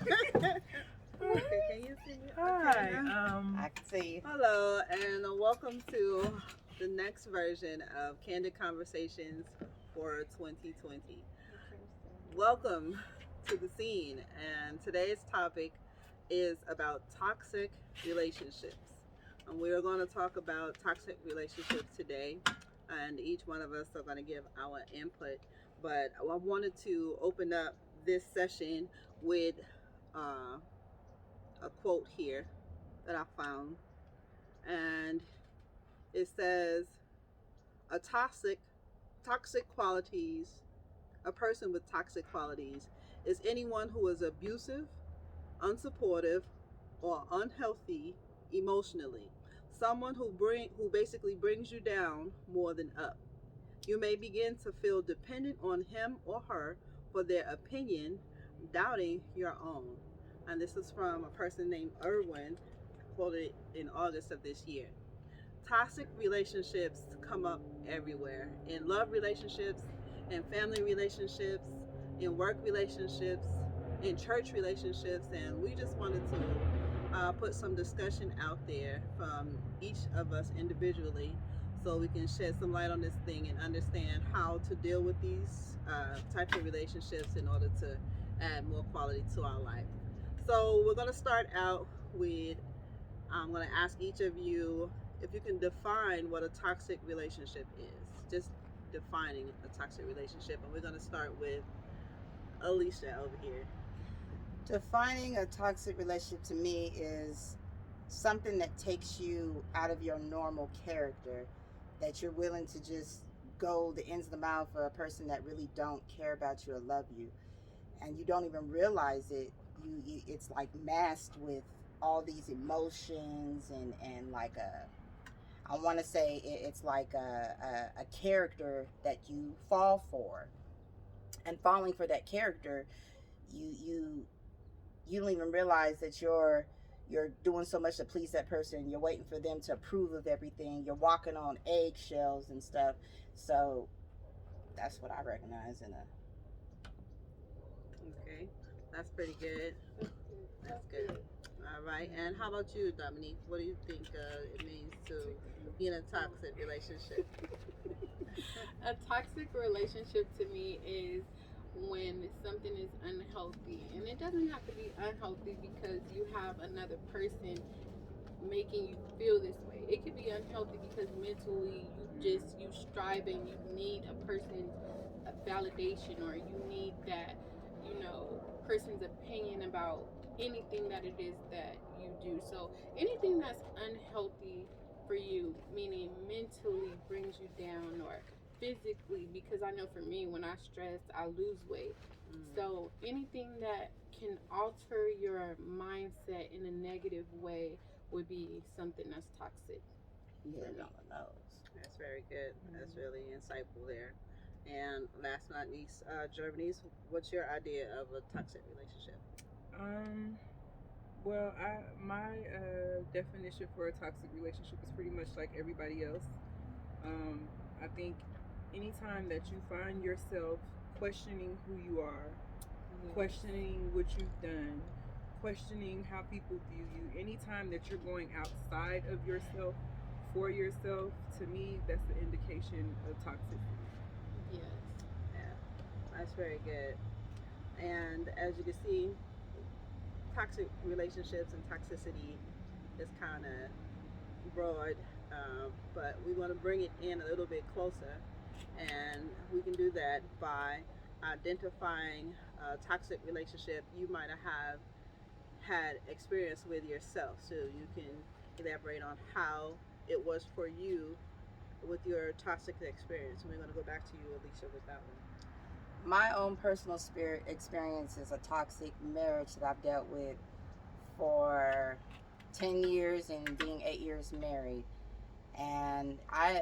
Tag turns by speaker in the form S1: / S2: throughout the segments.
S1: Okay, can you see me?
S2: Hi.
S1: Okay.
S3: I can see you.
S1: Hello, and welcome to the next version of Candid Conversations for 2020. Welcome to the scene, and today's topic is about toxic relationships. And we are going to talk about toxic relationships today, and each one of us are going to give our input. But I wanted to open up this session with uh, a quote here that I found, and it says, "A toxic qualities. A person with toxic qualities is anyone who is abusive, unsupportive, or unhealthy emotionally. Someone who basically brings you down more than up. You may begin to feel dependent on him or her for their opinion, doubting your own." And this is from a person named Irwin, quoted in August of this year. Toxic relationships come up everywhere, in love relationships, in family relationships, in work relationships, in church relationships, and we just wanted to put some discussion out there from each of us individually so we can shed some light on this thing and understand how to deal with these types of relationships in order to add more quality to our life. So we're going to start out with, I'm going to ask each of you if you can define what a toxic relationship is. Just defining a toxic relationship. And we're going to start with Alicia over here.
S3: Defining a toxic relationship to me is something that takes you out of your normal character, that you're willing to just go the ends of the mile for a person that really don't care about you or love you, and you don't even realize it. It's like masked with all these emotions and like a, I want to say it's like a character that you fall for, and falling for that character, you you you don't even realize that you're doing so much to please that person. You're waiting for them to approve of everything. You're walking on eggshells and stuff. So that's what I recognize in a.
S1: Okay, that's pretty good. That's good. All right. And how about you, Dominique? What do you think it means to be in a toxic relationship?
S2: A toxic relationship to me is when something is unhealthy. And it doesn't have to be unhealthy because you have another person making you feel this way. It could be unhealthy because mentally you strive and you need a person's validation, or you need that, person's opinion about anything that it is that you do. So anything that's unhealthy for you, meaning mentally brings you down, or physically, because I know for me, when I stress, I lose weight. So anything that can alter your mindset in a negative way would be something that's toxic
S3: You
S2: for
S3: hit it
S2: me.
S3: on the nose.
S1: That's very good. That's really insightful there. And last but not least, Germany's, what's your idea of a toxic relationship?
S4: Um, well, my definition for a toxic relationship is pretty much like everybody else. I think anytime that you find yourself questioning who you are, questioning what you've done, questioning how people view you, anytime that you're going outside of yourself for yourself, to me, that's the indication of toxicity.
S2: Yes.
S1: Yeah, that's very good. And as you can see, toxic relationships and toxicity is kind of broad, but we want to bring it in a little bit closer. And we can do that by identifying a toxic relationship you might have had experience with yourself. So you can elaborate on how it was for you with your toxic experience. And we're going to go back to you, Alicia, with that one.
S3: My own personal spirit experience is a toxic marriage that I've dealt with for 10 years and being 8 years married. And I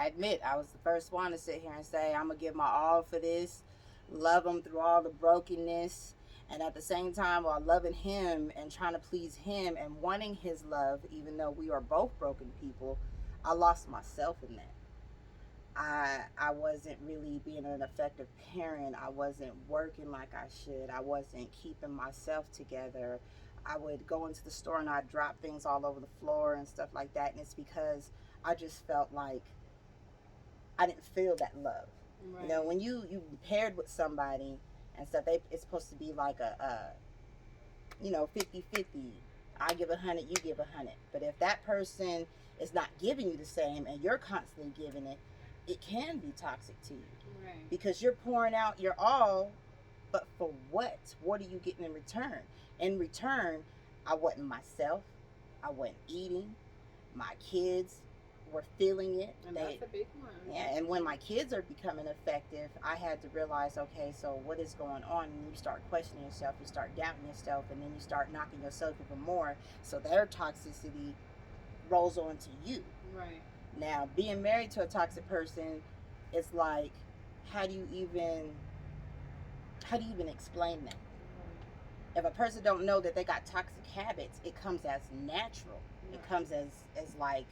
S3: admit, I was the first one to sit here and say, I'm going to give my all for this, love him through all the brokenness. And at the same time, while loving him and trying to please him and wanting his love, even though we are both broken people, I lost myself in that. I wasn't really being an effective parent. I wasn't working like I should. I wasn't keeping myself together. I would go into the store and I'd drop things all over the floor and stuff like that. And it's because I just felt like I didn't feel that love.
S2: Right.
S3: You know, when you paired with somebody and stuff, it's supposed to be like a 50-50. I give 100, you give 100. But if that person is not giving you the same and you're constantly giving it, it can be toxic to you.
S2: Right.
S3: Because you're pouring out your all, but for what? What are you getting in return? In return, I wasn't myself. I wasn't eating. My kids were feeling it.
S2: And that's a big one.
S3: Yeah, and when my kids are becoming effective, I had to realize, okay, so what is going on? And you start questioning yourself, you start doubting yourself, and then you start knocking yourself even more. So their toxicity rolls onto you.
S2: Right.
S3: Now, being married to a toxic person, it's like, how do you even explain that? If a person don't know that they got toxic habits, it comes as natural.
S2: Right.
S3: It comes as like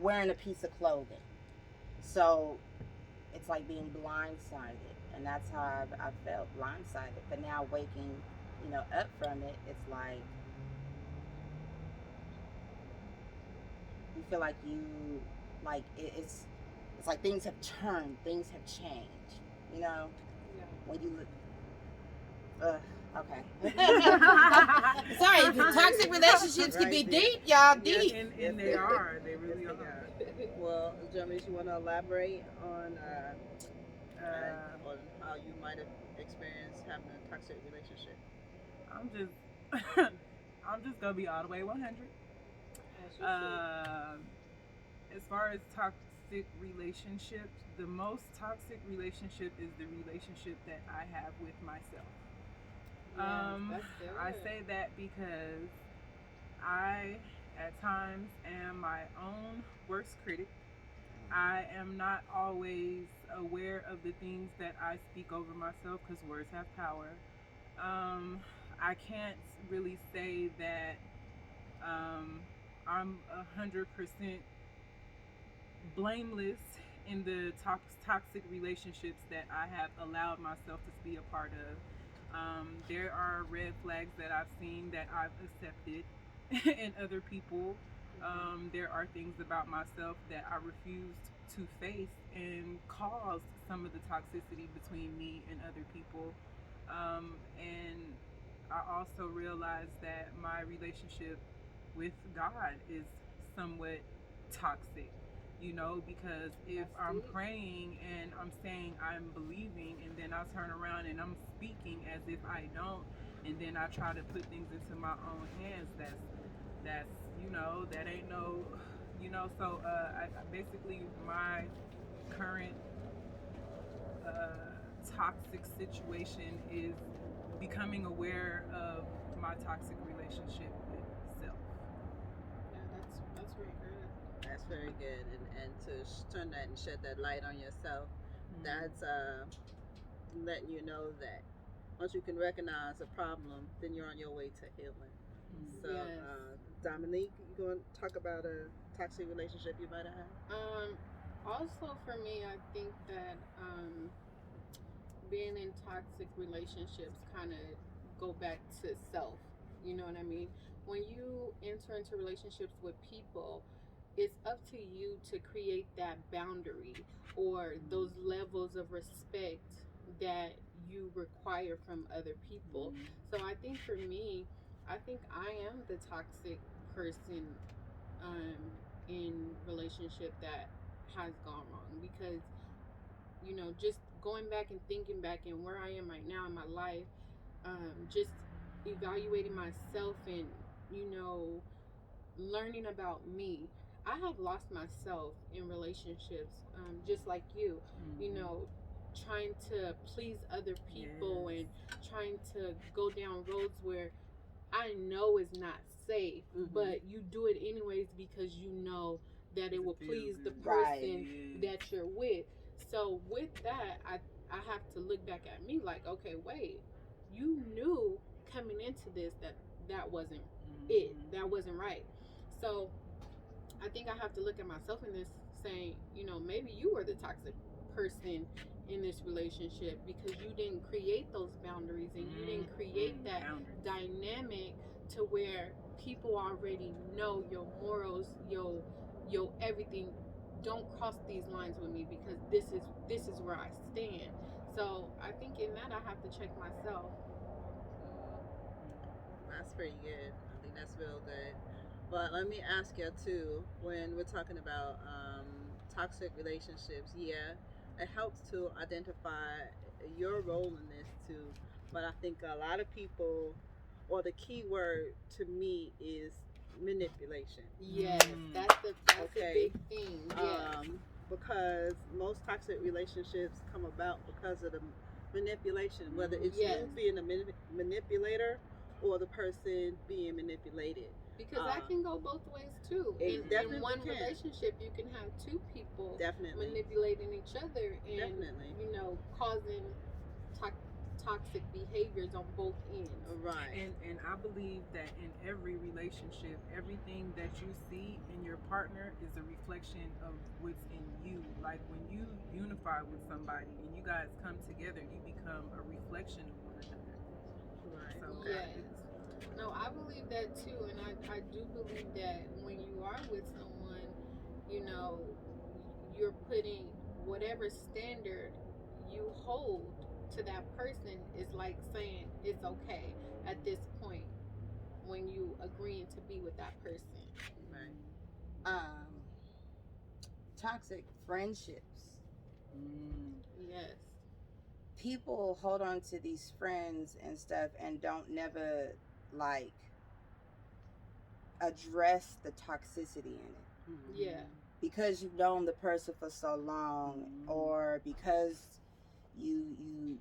S3: wearing a piece of clothing. So it's like being blindsided, and that's how I felt, blindsided. But now waking, up from it, it's like you feel like it's like things have turned, things have changed.
S2: Yeah.
S3: When you look, okay. Sorry, the toxic relationships can be deep, y'all, deep.
S4: Yes, and they are. They really are.
S1: Well, Jeremy, you want to elaborate on how you might have experienced having a toxic relationship?
S4: I'm just gonna be all the way 100. As far as toxic relationships, the most toxic relationship is the relationship that I have with myself. I say that because I, at times, am my own worst critic. I am not always aware of the things that I speak over myself because words have power. I can't really say that I'm 100% blameless in the toxic relationships that I have allowed myself to be a part of. There are red flags that I've seen that I've accepted in other people. There are things about myself that I refused to face and caused some of the toxicity between me and other people. And I also realized that my relationship with God is somewhat toxic, because if I'm praying and I'm saying I'm believing, and then I turn around and I'm speaking as if I don't, and then I try to put things into my own hands, that's that ain't no, so I basically, my current toxic situation is becoming aware of my toxic relationship with self.
S2: Yeah, that's very good.
S1: That's very good, and to turn that and shed that light on yourself, that's letting you know that once you can recognize a problem, then you're on your way to healing. So,
S2: Yes.
S1: Dominique, you going to talk about a toxic relationship you might have had?
S2: Also for me, I think that being in toxic relationships kind of go back to self. You know what I mean? When you enter into relationships with people, it's up to you to create that boundary or those levels of respect that you require from other people. So I think for me, I think I am the toxic person in relationship that has gone wrong, because just going back and thinking back and where I am right now in my life, just evaluating myself and learning about me. I have lost myself in relationships, just like you, trying to please other people and trying to go down roads where I know is not safe, but you do it anyways because you know that it will please the person that you're with. So with that, I have to look back at me like, okay, wait, you knew coming into this that wasn't it, that wasn't right. So I think I have to look at myself in this saying, you know, maybe you were the toxic person in this relationship because you didn't create those boundaries and you didn't create that dynamic to where people already know your morals, your everything. Don't cross these lines with me because this is where I stand. So I think in that I have to check myself.
S1: That's pretty good. I think that's real good. But let me ask you too, when we're talking about toxic relationships, yeah, it helps to identify your role in this too. But I think a lot of people, or the key word to me is manipulation.
S2: Yes, that's the
S1: Okay.
S2: big thing. Yes.
S1: Because most toxic relationships come about because of the manipulation, whether it's
S2: Yes.
S1: you being a manipulator or the person being manipulated.
S2: Because that can go both ways too.
S1: It definitely
S2: in one
S1: can.
S2: relationship, you can have two people
S1: Definitely.
S2: manipulating each other and
S1: Definitely.
S2: you know causing toxic behaviors on both ends.
S1: Right.
S4: And I believe that in every relationship, everything that you see in your partner is a reflection of what's in you. Like when you unify with somebody and you guys come together, you become a reflection of one another.
S1: Right.
S4: So
S2: Yes. No, I believe that too, and I do believe that when you are with someone, you know, you're putting whatever standard you hold to that person is like saying it's okay at this point when you agreeing to be with that person.
S1: Right.
S3: Toxic friendships.
S2: Yes.
S3: People hold on to these friends and stuff and don't never like address the toxicity in it.
S2: Yeah.
S3: Because you've known the person for so long, or because you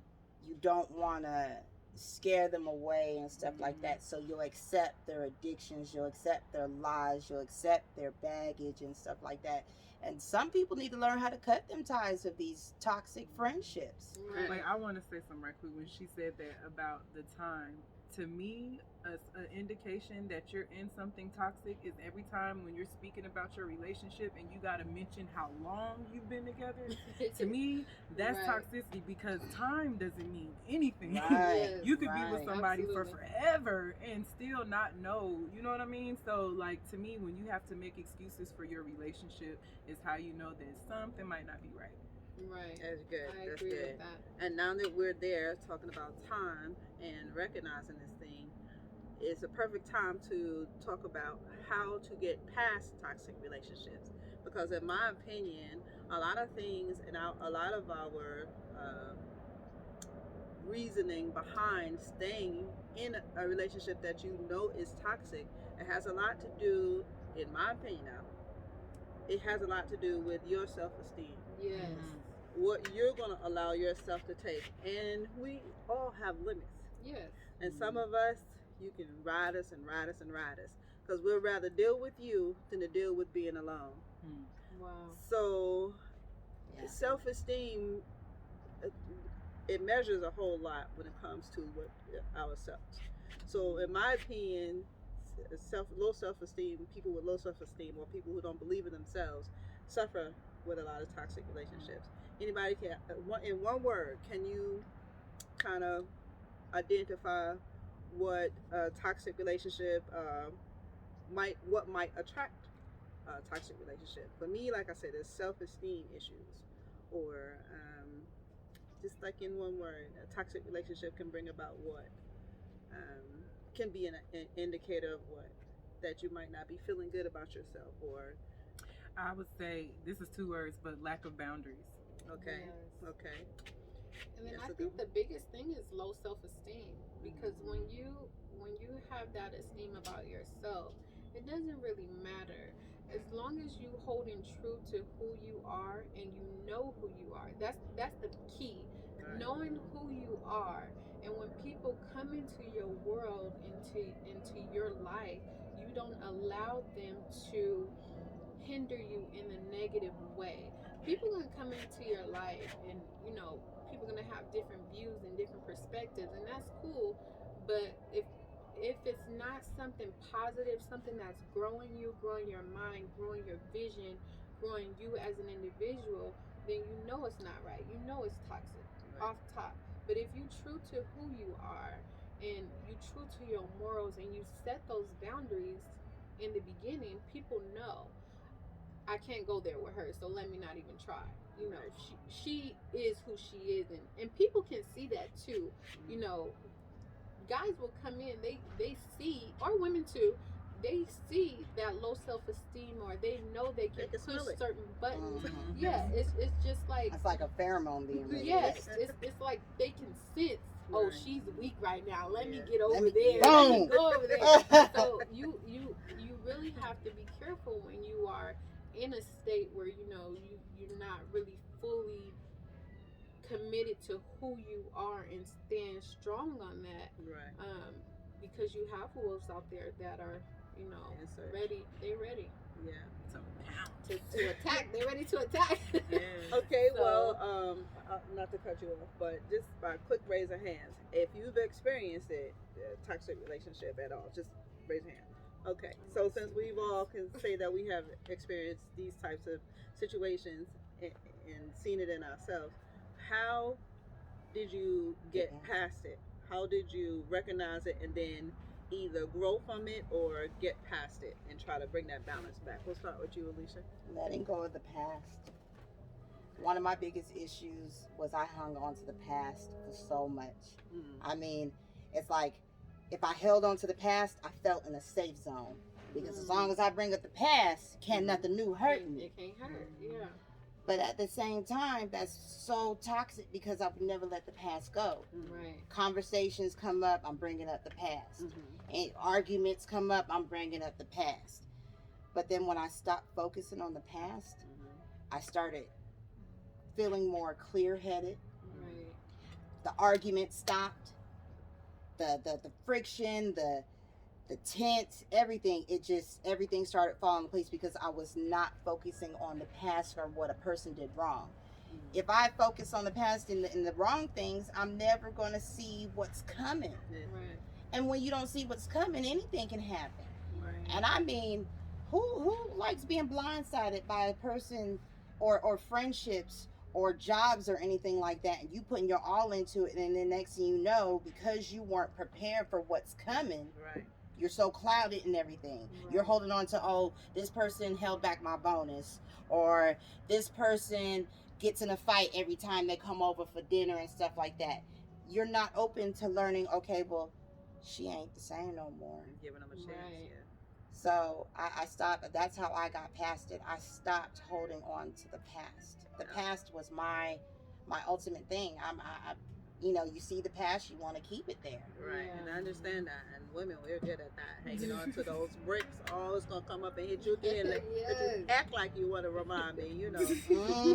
S3: don't want to scare them away and stuff like that, so you'll accept their addictions, you'll accept their lies, you'll accept their baggage and stuff like that. And some people need to learn how to cut them ties of these toxic friendships.
S2: Right.
S4: Like I want to say something right quick when she said that about the time. To me, an indication that you're in something toxic is every time when you're speaking about your relationship and you got to mention how long you've been together. To me, that's
S2: Right.
S4: toxicity because time doesn't mean anything.
S3: Right.
S2: Yes.
S4: You could be with
S3: Right.
S4: somebody for
S2: Absolutely.
S4: forever and still not know. You know what I mean? So, like, to me, when you have to make excuses for your relationship, is how you know that something might not be right.
S2: Right.
S1: That's good.
S2: I
S1: That's
S2: agree
S1: good.
S2: with that.
S1: And now that we're there talking about time and recognizing this thing, it's a perfect time to talk about how to get past toxic relationships. Because in my opinion, a lot of things and a lot of our reasoning behind staying in a relationship that you know is toxic, it has a lot to do, in my opinion now, it has a lot to do with your self-esteem.
S2: Yes.
S1: What you're going to allow yourself to take. And we all have limits.
S2: Yes.
S1: And some of us, you can ride us and ride us and ride us. Because we'd rather deal with you than to deal with being alone.
S2: Wow.
S1: So,
S3: Yeah.
S1: self-esteem, it measures a whole lot when it comes to what ourselves. So, in my opinion, low self-esteem, people with low self-esteem, or people who don't believe in themselves, suffer with a lot of toxic relationships. Anybody can, in one word, can you kind of identify what a toxic relationship might attract a toxic relationship? For me, like I said, it's self-esteem issues, or just like in one word, a toxic relationship can bring about what can be an indicator of what, that you might not be feeling good about yourself, or
S4: I would say this is 2 words, but lack of boundaries.
S1: okay.
S2: Yes.
S1: Okay.
S2: And then
S1: Yes,
S2: I
S1: a
S2: think
S1: good
S2: the biggest thing is low self-esteem, because when you have that esteem about yourself, it doesn't really matter as long as you holding true to who you are and you know who you are. That's the key,
S1: Right.
S2: knowing who you are. And when people come into your world, into your life, you don't allow them to hinder you in a negative way. People gonna come into your life, and you know people gonna have different views and different perspectives, and that's cool. But if it's not something positive, something that's growing you, growing your mind, growing your vision, destroying you as an individual, then you know it's not right. You know it's toxic off top. But if you true to who you are and you true to your morals and you set those boundaries in the beginning, people know I can't go there with her, so let me not even try. You know, she is who she is, and people can see that too. You know, guys will come in, they see, or women too, they see that low self-esteem, or they know they can push certain buttons. Yeah, it's just like
S3: It's like a pheromone being released.
S2: yes, it's like they can sense. Oh, she's weak right now. Let me get over
S3: me-
S2: there.
S3: Boom.
S2: Let me go over there. So you really have to be careful when you are in a state where you know you're not really fully committed to who you are and stand strong on that.
S1: Right.
S2: Because you have wolves out there that are, you know, ready. They're ready.
S1: Yeah.
S2: To attack. They're ready to attack.
S1: Okay,
S2: So-
S1: well, not to cut you off, but just by quick raise of hands, if you've experienced a toxic relationship at all, just raise your hand. Okay, so since we've all can say that we have experienced these types of situations and seen it in ourselves, how did you get past it? How did you recognize it and then either grow from it or get past it and try to bring that balance back? We'll start with you, Alicia.
S3: Letting go of the past. One of my biggest issues was I hung on to the past for so much. I mean, it's like if I held on to the past, I felt in a safe zone. Because as long as I bring up the past, can't nothing new hurt me.
S2: It can't hurt. Yeah.
S3: But at the same time, that's so toxic because I would never let the past go.
S2: Right.
S3: Conversations come up, I'm bringing up the past. And arguments come up, I'm bringing up the past. But then when I stopped focusing on the past, I started feeling more clear-headed.
S2: Right.
S3: The argument stopped. The friction, the tense, everything started falling in place because I was not focusing on the past or what a person did wrong. If I focus on the past and the wrong things, I'm never going to see what's coming.
S2: Right.
S3: And when you don't see what's coming, anything can happen.
S2: Right.
S3: And I mean, who likes being blindsided by a person or friendships or jobs or anything like that, and you putting your all into it, and then next thing you know, because you weren't prepared for what's coming, you're so clouded and everything.
S2: Right.
S3: You're holding on to, oh, this person held back my bonus, or this person gets in a fight every time they come over for dinner and stuff like that. You're not open to learning, okay, well, she ain't the same no more.
S1: Giving them a chance.
S2: Right.
S1: Yeah.
S3: So I stopped. That's how I got past it. I stopped holding on to the past. The past was my ultimate thing. You know, you see the past, you want to keep it there.
S1: Right,
S2: Yeah.
S1: and I understand that. And women, we're good at that. Hanging on to those bricks, oh, it's gonna come up and hit you again. Like, but you act like you want to remind me, you know.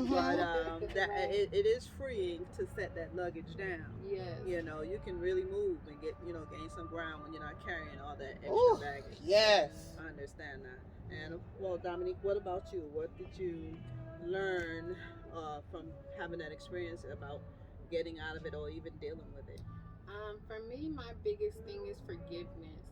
S1: But it is freeing to set that luggage down.
S2: Yes.
S1: You know, you can really move and gain some ground when you're not carrying all that extra
S3: Ooh,
S1: baggage.
S3: yes.
S1: I understand that. And well, Dominique, what about you? What did you learn from having that experience about getting out of it or even dealing with it?
S2: For me, my biggest thing is forgiveness.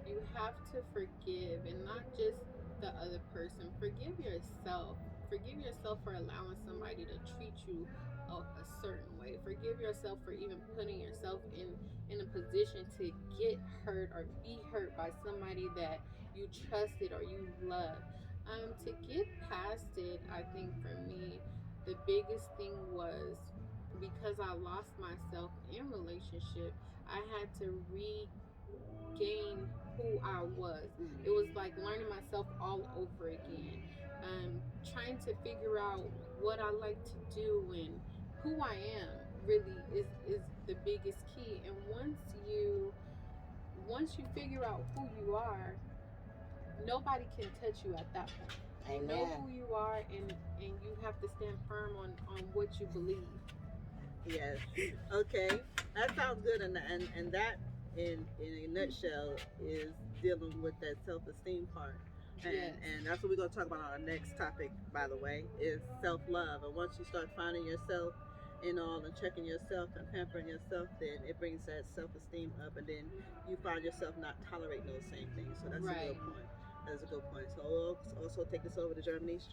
S2: You have to forgive, and not just the other person. Forgive yourself. Forgive yourself for allowing somebody to treat you a certain way. Forgive yourself for even putting yourself in a position to get hurt or be hurt by somebody that you trusted or you loved. To get past it, I think for me, the biggest thing was because I lost myself in relationship, I had to regain who I was. It was like learning myself all over again. Trying to figure out what I like to do and who I am really is the biggest key. And once you figure out who you are, nobody can touch you at that point. You know who you are, and you have to stand firm on what you believe.
S1: Yes. Okay. That sounds good, and that in a nutshell is dealing with that self-esteem part. And that's what we're going to talk about on our next topic, by the way, is self-love. And once you start finding yourself in all and checking yourself and pampering yourself, then it brings that self-esteem up, and then you find yourself not tolerating those same things. So that's a good point. That's a good point. So we'll also take this over to Germany's.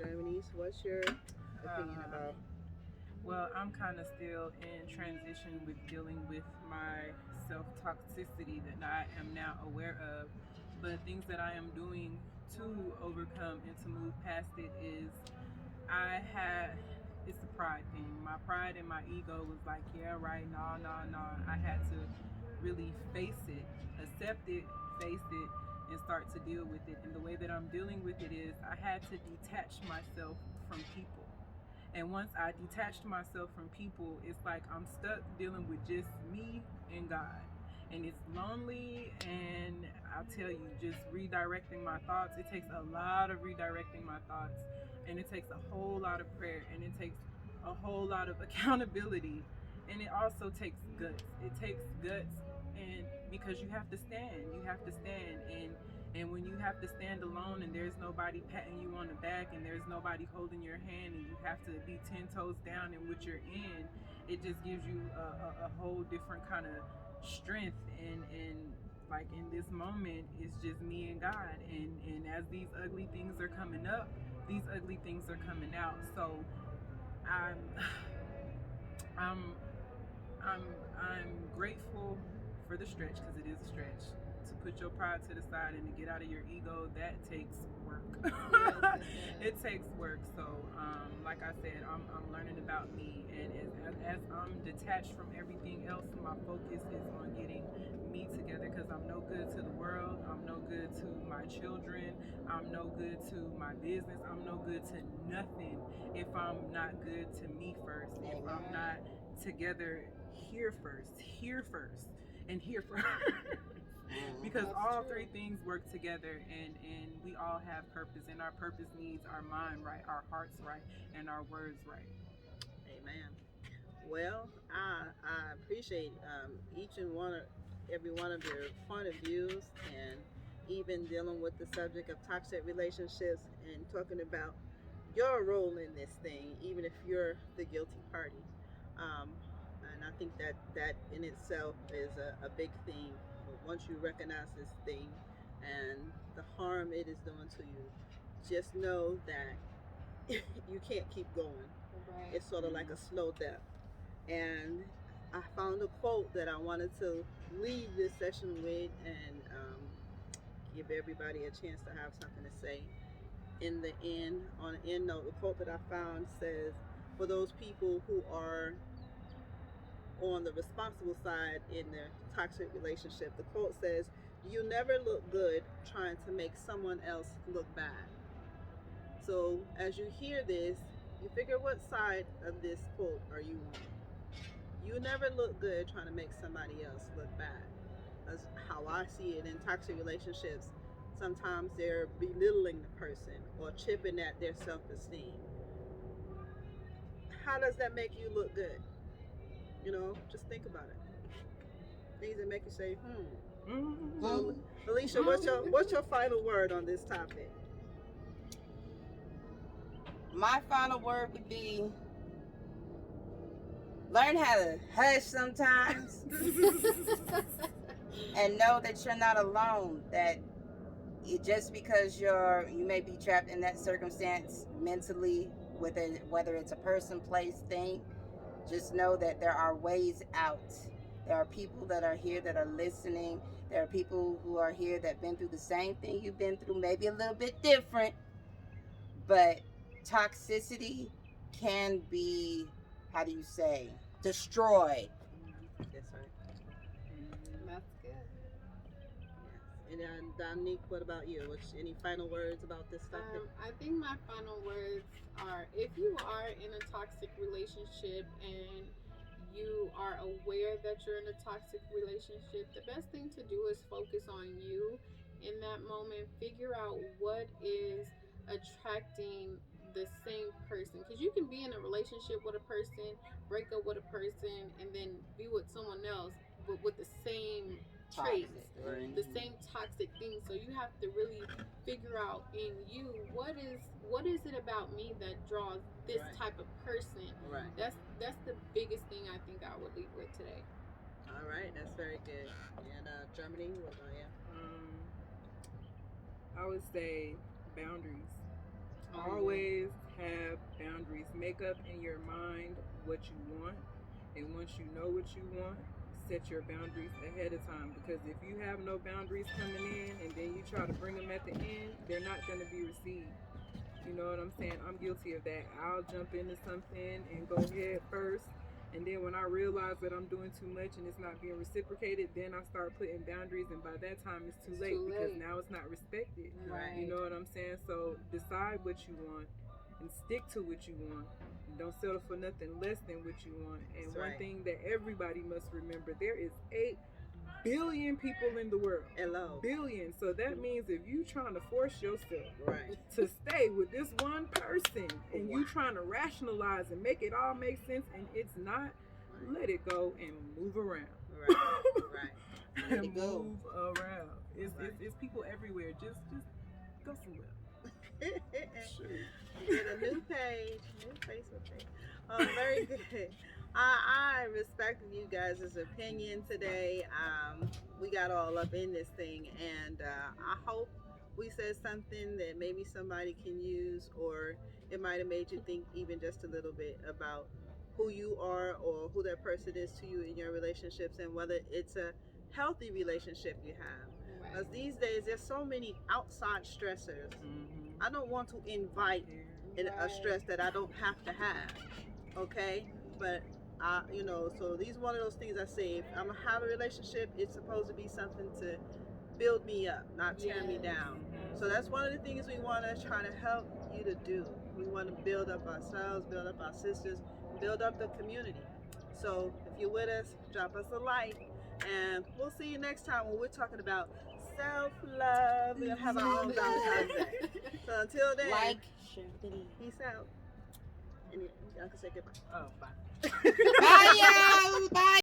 S1: What's your opinion about?
S4: Well, I'm kind of still in transition with dealing with my self toxicity that I am now aware of. But things that I am doing to overcome and to move past it is I had it's the pride thing. My pride and my ego was like, yeah, right, nah. I had to really face it, accept it, face it, and start to deal with it. And the way that I'm dealing with it is I had to detach myself from people. And once I detached myself from people, it's like I'm stuck dealing with just me and God. And it's lonely, and I'll tell you, just redirecting my thoughts, it takes a lot of redirecting my thoughts, and it takes a whole lot of prayer, and it takes a whole lot of accountability, and it also takes guts. It takes guts, and because you have to stand, and when you have to stand alone and there's nobody patting you on the back and there's nobody holding your hand and you have to be 10 toes down in what you're in, it just gives you a whole different kind of strength. And like in this moment, it's just me and God. And as these ugly things are coming up, these ugly things are coming out. So I'm I'm I'm grateful for the stretch, because it is a stretch. To put your pride to the side and to get out of your ego, that takes work. It takes work. So, like I said, I'm learning about me, and as I'm detached from everything else, my focus is on getting me together, because I'm no good to the world. I'm no good to my children. I'm no good to my business. I'm no good to nothing if I'm not good to me first. If I'm not together here first, and here first. Because
S2: That's
S4: all
S2: true.
S4: three things work together, and we all have purpose, and our purpose needs our mind right, our hearts right, and our words right.
S1: Amen. Well, I appreciate each and every one of your point of views, and even dealing with the subject of toxic relationships and talking about your role in this thing, even if you're the guilty party. Um, and I think that in itself is a big thing. But once you recognize this thing and the harm it is doing to you, just know that you can't keep going.
S2: Right.
S1: It's sort of like a slow death. And I found a quote that I wanted to leave this session with, and give everybody a chance to have something to say. In the end, on the end note, the quote that I found says, for those people who are on the responsible side in their toxic relationship, the quote says, you never look good trying to make someone else look bad. So as you hear this, you figure, what side of this quote are you on? You never look good trying to make somebody else look bad. That's how I see it in toxic relationships. Sometimes they're belittling the person or chipping at their self esteem. How does that make you look good? Just think about it. Things that make you say, So, Alicia, what's your final word on this topic?
S3: My final word would be learn how to hush sometimes and know that you're not alone. That just because you may be trapped in that circumstance mentally, whether it's a person, place, thing, just know that there are ways out. There are people that are here that are listening. There are people who are here that have been through the same thing you've been through, maybe a little bit different, but toxicity can be, how do you say, destroyed.
S1: That's right.
S2: That's good.
S1: Yes. And Dominique, what about you? Any final words about this topic?
S2: I think my final words are, if you are in a toxic relationship and you are aware that you're in a toxic relationship, the best thing to do is focus on you in that moment. Figure out what is attracting the same person, because you can be in a relationship with a person, break up with a person, and then be with someone else but with the same traits,
S1: Right.
S2: the same toxic things. So you have to really figure out in you, what is it about me that draws this
S1: Right.
S2: type of person.
S1: Right.
S2: That's the biggest thing I think I would leave with today.
S1: All right, that's very good. And Germany, what about you?
S4: I would say boundaries.
S1: Oh,
S4: Always have boundaries. Make up in your mind what you want, and once you know what you want, set your boundaries ahead of time. Because if you have no boundaries coming in, and then you try to bring them at the end, they're not going to be received. You know what I'm saying? I'm guilty of that. I'll jump into something and go head first. And then when I realize that I'm doing too much and it's not being reciprocated, then I start putting boundaries. And by that time, it's too late because now it's not respected.
S2: Right.
S4: You know what I'm saying? So decide what you want and stick to what you want. And don't settle for nothing less than what you want. And
S1: That's
S4: one
S1: right.
S4: thing that everybody must remember, there is 8 billion people in the world.
S1: Hello.
S4: Billion. So that means if you trying to force yourself
S1: Right.
S4: to stay with this one person and you trying to rationalize and make it all make sense and it's not, let it go and move around.
S1: Right. Right.
S3: Let
S4: And
S3: it go.
S4: move around. It's,
S1: Right.
S4: it's people everywhere. Just go somewhere. Shoot.
S1: Get a new page, new Facebook page. Very good. I respected you guys' opinion today. We got all up in this thing, and I hope we said something that maybe somebody can use, or it might have made you think even just a little bit about who you are or who that person is to you in your relationships, and whether it's a healthy relationship you have. Because these days there's so many outside stressors.
S4: Mm-hmm.
S1: I don't want to invite a stress that I don't have to have. Okay, but so these one of those things I say. If I'm gonna have a relationship, it's supposed to be something to build me up, not tear me down. So that's one of the things we want to try to help you to do. We want to build up ourselves, build up our sisters, build up the community. So if you're with us, drop us a like, and we'll see you next time when we're talking about self-love. We're gonna have our own Valentine's Day. So until then,
S3: Like, share, delete.
S1: peace out. And y'all can say goodbye.
S4: Oh, bye.
S3: Bye, y'all. Bye.